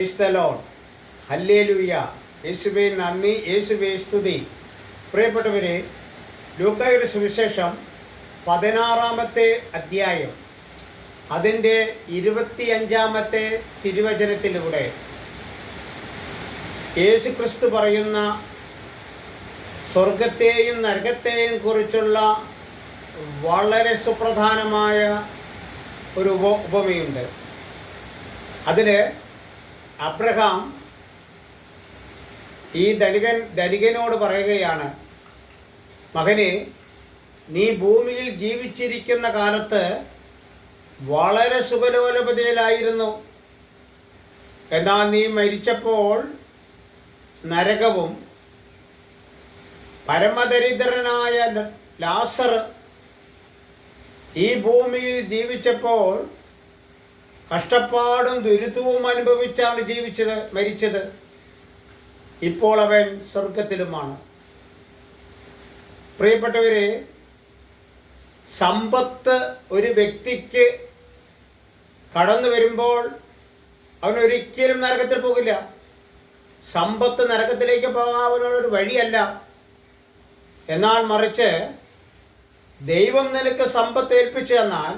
Hallelujah. യേശുവേ നന്ദി, യേശുവേ സ്തുതി. പ്രിയപ്പെട്ടവരെ, ലൂക്കായുടെ സുവിശേഷം 16-ാമത്തെ അധ്യായം അതിൻ്റെ 25-ാമത്തെ തിരുവചനത്തിലൂടെ യേശുക്രിസ്തു പറയുന്ന സ്വർഗത്തെയും നരകത്തെയും കുറിച്ചുള്ള വളരെ സുപ്രധാനമായ ഒരു ഉപമയുണ്ട്. അതിൽ അബ്രഹാം ഈ ധനികനോട് പറയുകയാണ്, മകനെ, നീ ഭൂമിയിൽ ജീവിച്ചിരിക്കുന്ന കാലത്ത് വളരെ സുഖലോലുപതയിലായിരുന്നു. എന്നാൽ നീ മരിച്ചപ്പോൾ നരകവും പരമദരിദ്രനായ ലാസർ ഈ ഭൂമിയിൽ ജീവിച്ചപ്പോൾ കഷ്ടപ്പാടും ദുരിതവും അനുഭവിച്ചാണ് മരിച്ചത്. ഇപ്പോൾ അവൻ സ്വർഗത്തിലുമാണ്. പ്രിയപ്പെട്ടവരെ, സമ്പത്ത് ഒരു വ്യക്തിക്ക് കടന്നു വരുമ്പോൾ അവനൊരിക്കലും നരകത്തിൽ പോകില്ല. സമ്പത്ത് നരകത്തിലേക്ക് പോകാവുന്നൊരു വഴിയല്ല. എന്നാൽ മറിച്ച് ദൈവം നിനക്ക് സമ്പത്ത് ഏൽപ്പിച്ചു തന്നാൽ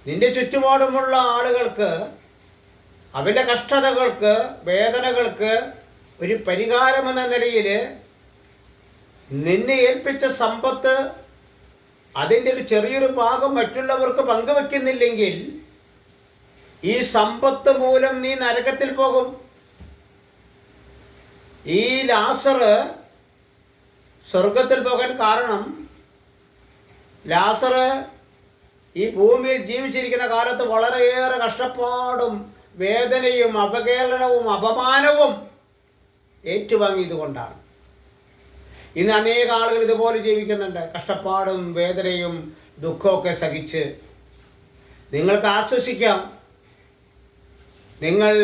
നിന്റെ ചുറ്റുപാടുമുള്ള ആളുകൾക്ക് അവൻ്റെ കഷ്ടതകൾക്ക്, വേദനകൾക്ക് ഒരു പരിഹാരമെന്ന നിലയിൽ നിന്നെ ഏൽപ്പിച്ച സമ്പത്ത് അതിൻ്റെ ഒരു ചെറിയൊരു ഭാഗം മറ്റുള്ളവർക്ക് പങ്കുവെക്കുന്നില്ലെങ്കിൽ ഈ സമ്പത്ത് മൂലം നീ നരകത്തിൽ പോകും. ഈ ലാസർ സ്വർഗത്തിൽ പോകാൻ കാരണം, ലാസർ ഈ ഭൂമിയിൽ ജീവിച്ചിരിക്കുന്ന കാലത്ത് വളരെയേറെ കഷ്ടപ്പാടും വേദനയും അപകേളനവും അപമാനവും ഏറ്റുവാങ്ങിയതുകൊണ്ടാണ്. ഇന്ന് അനേക ആളുകൾ ഇതുപോലെ ജീവിക്കുന്നുണ്ട്, കഷ്ടപ്പാടും വേദനയും ദുഃഖമൊക്കെ സഹിച്ച്. നിങ്ങൾക്ക് ആശ്വസിക്കാം, നിങ്ങൾ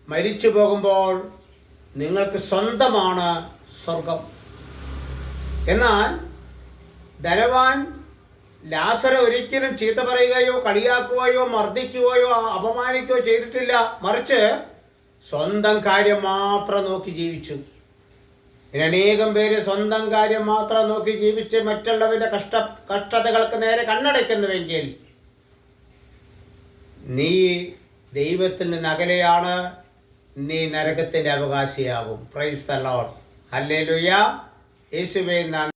മരിച്ചു പോകുമ്പോൾ നിങ്ങൾക്ക് സ്വന്തമാണ് സ്വർഗം. എന്നാൽ ധനവാൻ ലാസറെ ഒരിക്കലും ചീത്ത പറയുകയോ കളിയാക്കുകയോ മർദ്ദിക്കുകയോ അപമാനിക്കുകയോ ചെയ്തിട്ടില്ല. മറിച്ച് സ്വന്തം കാര്യം മാത്രം നോക്കി ജീവിച്ചു. ഇനി അനേകം പേര് സ്വന്തം കാര്യം മാത്രം നോക്കി ജീവിച്ച് മറ്റുള്ളവരുടെ കഷ്ടതകൾക്ക് നേരെ കണ്ണടയ്ക്കുന്നുവെങ്കിൽ നീ ദൈവത്തിൽ നിന്ന് അകലെയാണ്, നീ നരകത്തിൻ്റെ അവകാശിയാകും. Praise the Lord. ഹല്ലേലൂയ. യേശുവേ നന്ദി.